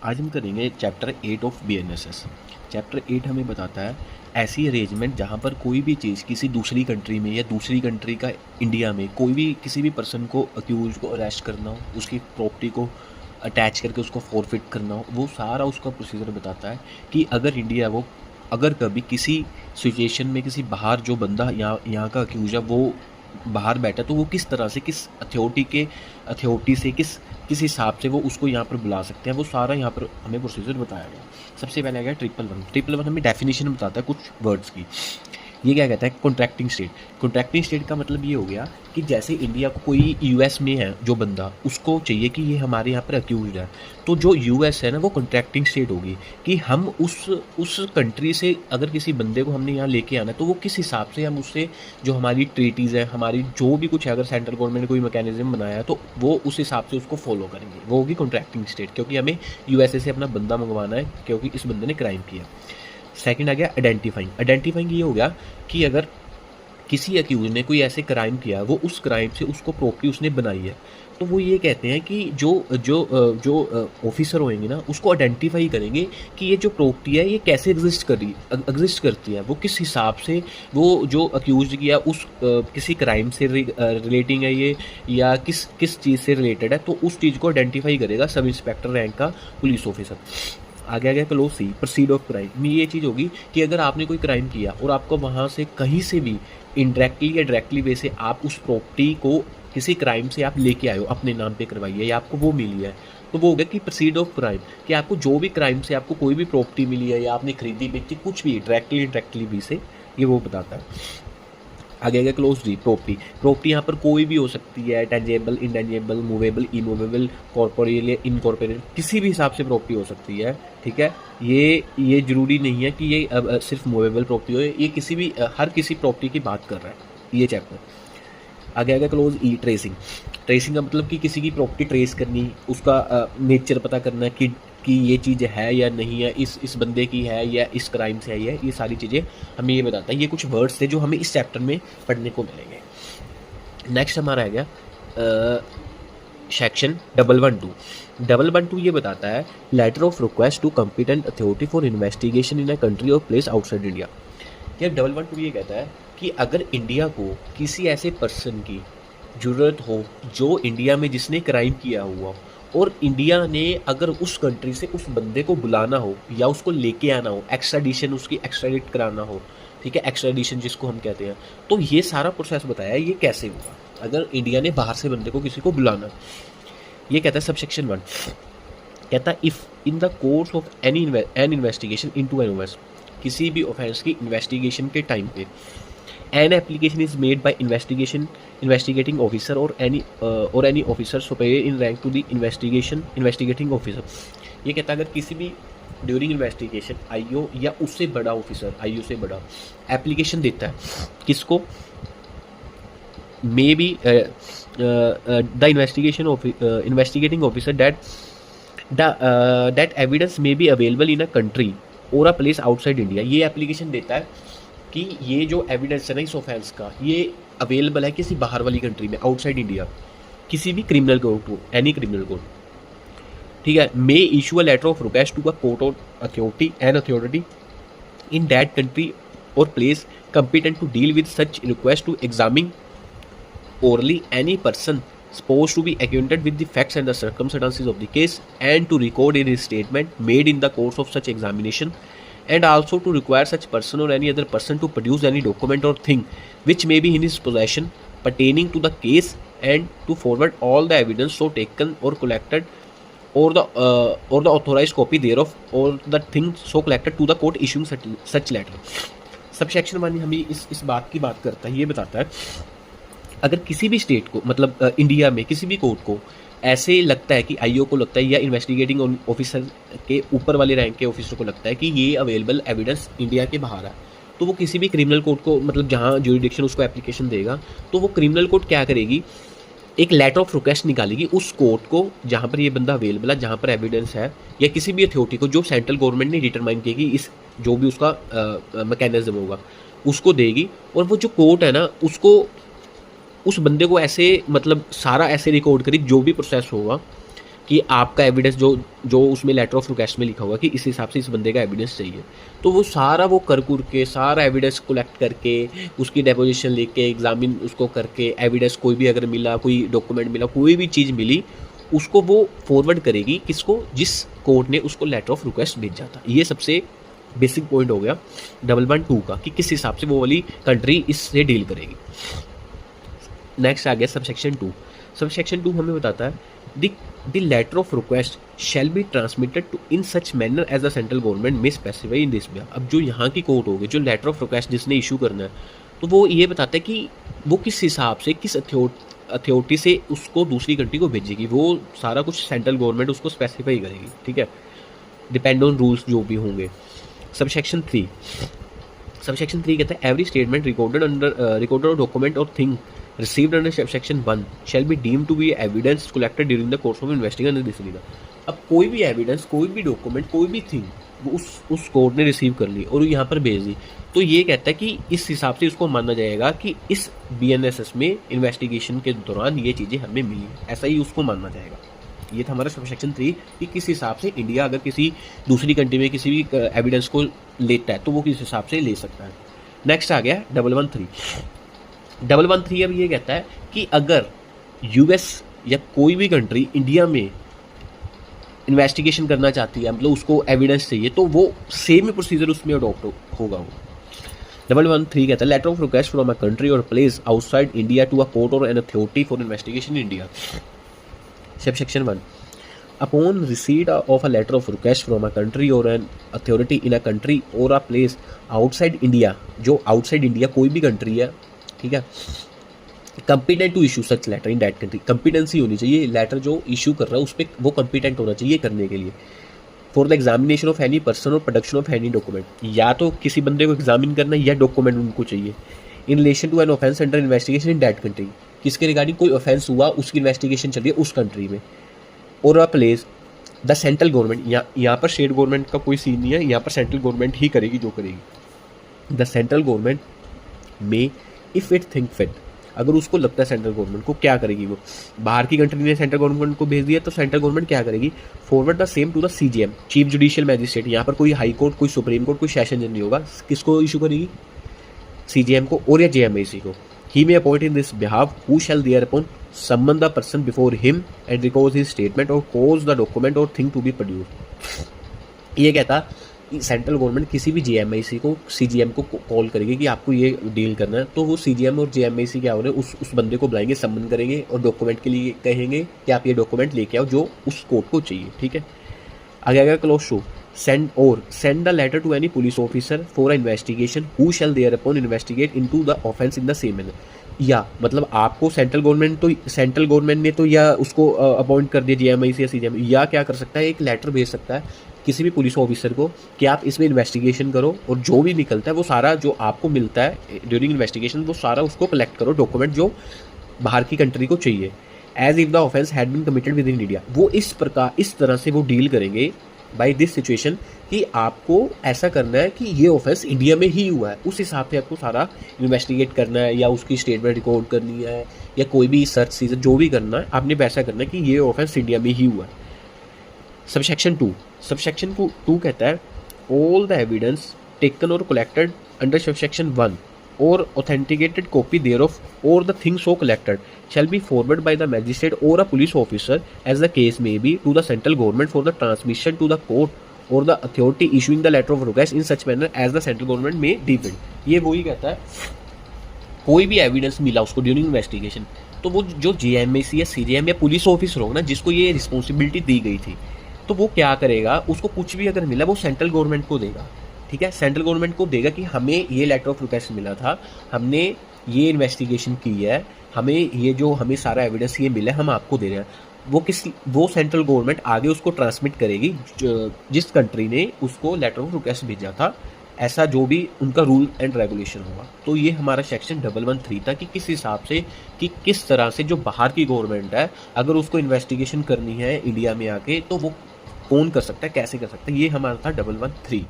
आज हम करेंगे चैप्टर 8 ऑफ बीएनएसएस। चैप्टर 8 हमें बताता है ऐसी अरेंजमेंट जहाँ पर कोई भी चीज़ किसी दूसरी कंट्री में या दूसरी कंट्री का इंडिया में कोई भी किसी भी पर्सन को अक्यूज को अरेस्ट करना हो, उसकी प्रॉपर्टी को अटैच करके उसको फॉरफिट करना हो, वो सारा उसका प्रोसीजर बताता है कि अगर इंडिया वो अगर कभी किसी सिचुएशन में किसी बाहर जो बंदा यहाँ का अक्यूज है वो बाहर बैठा तो वो किस तरह से किस अथॉरिटी से किस हिसाब से वो उसको यहाँ पर बुला सकते हैं, वो सारा यहाँ पर हमें प्रोसीजर बताया गया। सबसे पहले आ गया ट्रिपल वन हमें डेफिनेशन बताता है कुछ वर्ड्स की। ये क्या कहता है, कॉन्ट्रैक्टिंग स्टेट। कॉन्ट्रैक्टिंग स्टेट का मतलब ये हो गया कि जैसे इंडिया को कोई यूएस में है जो बंदा, उसको चाहिए कि ये हमारे यहाँ पर अक्यूज है, तो जो यूएस है ना वो कॉन्ट्रैक्टिंग स्टेट होगी कि हम उस कंट्री से अगर किसी बंदे को हमने यहाँ लेके आना तो वो किस हिसाब से हम उससे जो हमारी ट्रीटीज़ है, हमारी जो भी कुछ है, अगर सेंट्रल गवर्नमेंट ने कोई मैकेनिज्म बनाया है तो वो उस हिसाब से उसको फॉलो करेंगे, वो होगी कॉन्ट्रैक्टिंग स्टेट, क्योंकि हमें यूएसए से अपना बंदा मंगवाना है क्योंकि इस बंदे ने क्राइम किया। सेकंड आ गया आइडेंटिफाइंग ये हो गया कि अगर किसी अक्यूज ने कोई ऐसे क्राइम किया, वो उस क्राइम से उसको प्रॉपर्टी उसने बनाई है, तो वो ये कहते हैं कि जो ऑफिसर होंगे ना उसको आइडेंटिफाई करेंगे कि ये जो प्रॉपर्टी है ये कैसे एग्जिस्ट करती है, वो किस हिसाब से वो जो अक्यूज किया उस किसी क्राइम से रिलेटिंग है ये, या किस चीज़ से रिलेटेड है, तो उस चीज़ को आइडेंटिफाई करेगा सब इंस्पेक्टर रैंक का पुलिस ऑफिसर। आगे आ गया clause C, proceed of crime में ये चीज़ होगी कि अगर आपने कोई क्राइम किया और आपको वहाँ से कहीं से भी इनडायरेक्टली या डायरेक्टली वे से आप उस प्रॉपर्टी को किसी क्राइम से आप लेके आए हो, अपने नाम पे करवाई है या आपको वो मिली है, तो वो हो गया कि प्रोसीड ऑफ क्राइम, कि आपको जो भी क्राइम से आपको कोई भी प्रॉपर्टी मिली है या आपने खरीदी बेची कुछ भी डायरेक्टली इनडायरेक्टली वे से, ये वो बताता है। आगे आगे क्लोज डी, प्रॉपर्टी यहाँ पर कोई भी हो सकती है, tangible, intangible, movable, immovable, corporeal या इनकॉर्पोरियल, किसी भी हिसाब से प्रॉपर्टी हो सकती है। ठीक है, ये जरूरी नहीं है कि ये सिर्फ मूवेबल प्रॉपर्टी हो, ये किसी भी हर किसी प्रॉपर्टी की बात कर रहा है ये चैप्टर। आगे आगे क्लोज ई, ट्रेसिंग का मतलब कि किसी की प्रॉपर्टी ट्रेस करनी, उसका नेचर पता करना कि ये चीज़ है या नहीं है, इस बंदे की है या इस क्राइम से आई है, ये सारी चीज़ें हमें ये बताता है। ये कुछ वर्ड्स थे जो हमें इस चैप्टर में पढ़ने को मिलेंगे। नेक्स्ट हमारा आ गया सेक्शन 112 ये बताता है letter of request to competent authority for investigation in a country और प्लेस आउटसाइड इंडिया। ये 112 ये कहता है कि अगर इंडिया को किसी ऐसे पर्सन की ज़रूरत हो जो इंडिया में जिसने क्राइम किया हुआ, और इंडिया ने अगर उस कंट्री से उस बंदे को बुलाना हो या उसको लेके आना हो, एक्स्ट्राडिशन उसकी एक्स्ट्राडिट कराना हो, ठीक है, एक्स्ट्राडिशन जिसको हम कहते हैं, तो ये सारा प्रोसेस बताया है ये कैसे होगा अगर इंडिया ने बाहर से बंदे को किसी को बुलाना। ये कहता है सबसेक्शन 1, कहता है if in the course of an investigation into an offence, किसी भी ऑफेंस की इन्वेस्टिगेशन के टाइम पे an application is made by investigating officer or any officer superior in rank to the investigating officer. ये कहता है अगर किसी भी ड्यूरिंग इन्वेस्टिगेशन आईओ या उससे बड़ा ऑफिसर, आईओ से बड़ा, एप्लीकेशन देता है किसको, may be the investigating officer that evidence may be available in a country or a place outside India. ये एप्लीकेशन देता है कि ये जो एविडेंस है ना इस ऑफेंस का, ये अवेलेबल है किसी बाहर वाली कंट्री में, आउटसाइड इंडिया, किसी भी क्रिमिनल कोर्ट को, एनी क्रिमिनल कोर्ट, ठीक है, may issue a letter of request to a court or authority in that country और place competent to deal with such request to examine orally any person supposed to be acquainted with the facts and the circumstances of the case and to record in his statement made in the course of such examination, and also to require such person or any other person to produce any document or thing which may be in his possession pertaining to the case, and to forward all the evidence so taken or collected or the authorized copy thereof or the thing so collected to the court issuing such letter। Subsection 1 हमें इस बात की बात करता है, ये बताता है अगर किसी भी स्टेट को, मतलब इंडिया में किसी भी कोर्ट को ऐसे लगता है कि आईओ को लगता है या इन्वेस्टिगेटिंग ऑफिसर के ऊपर वाले रैंक के ऑफिसर को लगता है कि ये अवेलेबल एविडेंस इंडिया के बाहर है, तो वो किसी भी क्रिमिनल कोर्ट को, मतलब जहाँ ज्यूरिडिक्शन उसको एप्लीकेशन देगा, तो वो क्रिमिनल कोर्ट क्या करेगी, एक लेटर ऑफ रिक्वेस्ट निकालेगी उस कोर्ट को जहाँ पर ये बंदा अवेलेबल है, जहाँ पर एविडेंस है, या किसी भी अथॉरिटी को जो सेंट्रल गवर्नमेंट ने डिटरमाइन किया कि इस जो भी उसका मैकेनिज्म होगा उसको देगी, और वो जो कोर्ट है ना उसको उस बंदे को ऐसे, मतलब सारा ऐसे रिकॉर्ड करी जो भी प्रोसेस होगा, कि आपका एविडेंस जो जो उसमें लेटर ऑफ रिक्वेस्ट में लिखा हुआ कि इस हिसाब से इस बंदे का एविडेंस चाहिए, तो वो सारा वो कर कुर के सारा एविडेंस कलेक्ट करके उसकी डेपोजिशन लेके एग्जामिन उसको करके एविडेंस कोई भी अगर मिला, कोई डॉक्यूमेंट मिला, कोई भी चीज़ मिली, उसको वो फॉरवर्ड करेगी किसको, जिस कोर्ट ने उसको लेटर ऑफ रिक्वेस्ट भेजा था। ये सबसे बेसिक पॉइंट हो गया 112 का कि किस हिसाब से वो वाली कंट्री इससे डील करेगी। नेक्स्ट आ गया सबसेक्शन 2। सबसेक्शन 2 हमें बताता है the letter of request shall be transmitted to in such manner as the central government में स्पेसिफाई इन दिस। अब जो यहाँ की कोर्ट होगी, जो लेटर ऑफ रिक्वेस्ट जिसने इशू करना है, तो वो ये बताता है कि वो किस हिसाब से किस अथॉरिटी से उसको दूसरी कंट्री को भेजेगी, वो सारा कुछ सेंट्रल गवर्नमेंट उसको स्पेसिफाई करेगी, ठीक है, डिपेंड ऑन रूल्स जो भी होंगे। सबसेक्शन 3 कहता है every statement recorded document or thing received under subsection 1 shall be deemed to be evidence collected during the course of investigation and discipline। अब कोई भी एविडेंस, कोई भी डॉक्यूमेंट, कोई भी थिंग वो उस कोर्ट ने रिसीव कर ली और यहाँ पर भेज दी, तो ये कहता है कि इस हिसाब से उसको माना जाएगा कि इस BNSS में इन्वेस्टिगेशन के दौरान ये चीज़ें हमें मिली, ऐसा ही उसको माना जाएगा। ये था हमारा सबसेक्शन 3 कि किस हिसाब से इंडिया अगर किसी दूसरी कंट्री में किसी भी एविडेंस को लेता है तो वो किस हिसाब से ले सकता है। नेक्स्ट आ गया 113 अब ये कहता है कि अगर US या कोई भी कंट्री इंडिया में इन्वेस्टिगेशन करना चाहती है, मतलब उसको एविडेंस चाहिए, तो वो सेम ही प्रोसीजर उसमें अडॉप्ट होगा। वो 113 कहता है letter of request from a country और place outside India to a court or an authority for investigation in India. Subsection 1 upon receipt of a letter of request from a country or an authority in a country or a place outside India, जो outside India कोई भी country है, ठीक है, competent to issue such letter in that country, competency होनी चाहिए, letter जो issue कर रहा है उस पर वो कंपिटेंट होना चाहिए करने के लिए। For the examination of any person और प्रोडक्शन ऑफ एनी डॉक्यूमेंट, या तो किसी बंदे को एग्जामिन करना है या डॉक्यूमेंट उनको चाहिए। In relation to an offence under investigation in that country, किसके रिगार्डिंग कोई ऑफेंस हुआ उसकी इन्वेस्टिगेशन चल रही है उस कंट्री में। और a place the central government, यहाँ पर स्टेट गवर्नमेंट का कोई सीन नहीं है, यहाँ पर सेंट्रल गवर्नमेंट ही करेगी जो करेगी। द सेंट्रल गवर्नमेंट में इफ़ इट थिंक फिट, अगर उसको लगता है सेंट्रल गवर्नमेंट को, क्या करेगी वो, बाहर की कंट्री ने सेंट्रल गवर्नमेंट को भेज दिया तो सेंट्रल गवर्नमेंट क्या करेगी, forward the same to the CJM, chief judicial magistrate. यहाँ पर कोई हाई कोर्ट, कोई सुप्रीम कोर्ट, कोई सेशन जज नहीं होगा, किसको इशू करेगी, CJM को और या JMIC को। He may appoint in this behalf who shall thereupon summon the person before him and record his statement or cause the document or thing to be produced. ये कहता central government किसी भी JMIC को, CJM को call करेगी कि आपको ये डील करना है, तो वो CJM और JMIC क्या हो रहे हैं, उस बंदे को बुलाएंगे, सम्मन करेंगे और डॉक्यूमेंट के लिए कहेंगे कि आप ये डॉक्यूमेंट लेके आओ जो उस कोर्ट को चाहिए, ठीक है। आगे आगे clause shall send the letter to any police officer for investigation who shall thereupon investigate into the offence in the same manner. या मतलब आपको सेंट्रल गवर्नमेंट ने तो या उसको अपॉइंट कर दिया JMIC या CJM, या क्या कर सकता है, एक लेटर भेज सकता है किसी भी पुलिस ऑफिसर को कि आप इसमें इन्वेस्टिगेशन करो और जो भी निकलता है वो सारा जो आपको मिलता है ड्यूरिंग इन्वेस्टिगेशन वो सारा उसको कलेक्ट करो, डॉक्यूमेंट जो बाहर की कंट्री को चाहिए। As if the offence had been committed within India, वो इस तरह से वो डील करेंगे बाई दिस सिचुएशन कि आपको ऐसा करना है कि ये ऑफेंस इंडिया में ही हुआ है, उस हिसाब से आपको सारा इन्वेस्टिगेट करना है या उसकी स्टेटमेंट रिकॉर्ड करनी है या कोई भी सर्च सीजन जो भी करना है, आपने वैसा करना है कि ये ऑफेंस इंडिया में ही हुआ है। सबसेक्शन 2 कहता है ऑल द एविडेंस टेकन और collected under subsection 1 or authenticated copy thereof or the thing so collected shall be forwarded by the magistrate or a police officer as the case may be to the central government for the transmission to the court or the authority issuing the letter of request in such manner as the central government may deem it। ये वही कहता है कोई भी evidence मिला उसको during investigation, तो वो जो JMIC या CJM या पुलिस ऑफिसर होगा ना जिसको ये रिस्पॉन्सिबिलिटी दी गई थी, तो वो क्या करेगा, उसको कुछ भी अगर मिला वो सेंट्रल गवर्नमेंट को देगा, ठीक है, सेंट्रल गवर्नमेंट को देगा कि हमें ये लेटर ऑफ रिक्वेस्ट मिला था, हमने ये इन्वेस्टिगेशन की है, हमें ये जो हमें सारा एविडेंस ये मिला है, हम आपको दे रहे हैं। वो सेंट्रल गवर्नमेंट आगे उसको ट्रांसमिट करेगी जिस कंट्री ने उसको लेटर ऑफ रिक्वेस्ट भेजा था, ऐसा जो भी उनका रूल एंड रेगुलेशन होगा। तो ये हमारा सेक्शन 113 था कि किस हिसाब से, कि किस तरह से जो बाहर की गवर्नमेंट है अगर उसको इन्वेस्टिगेशन करनी है इंडिया में आके तो वो कौन कर सकता है, कैसे कर सकता है, ये हमारा था 113।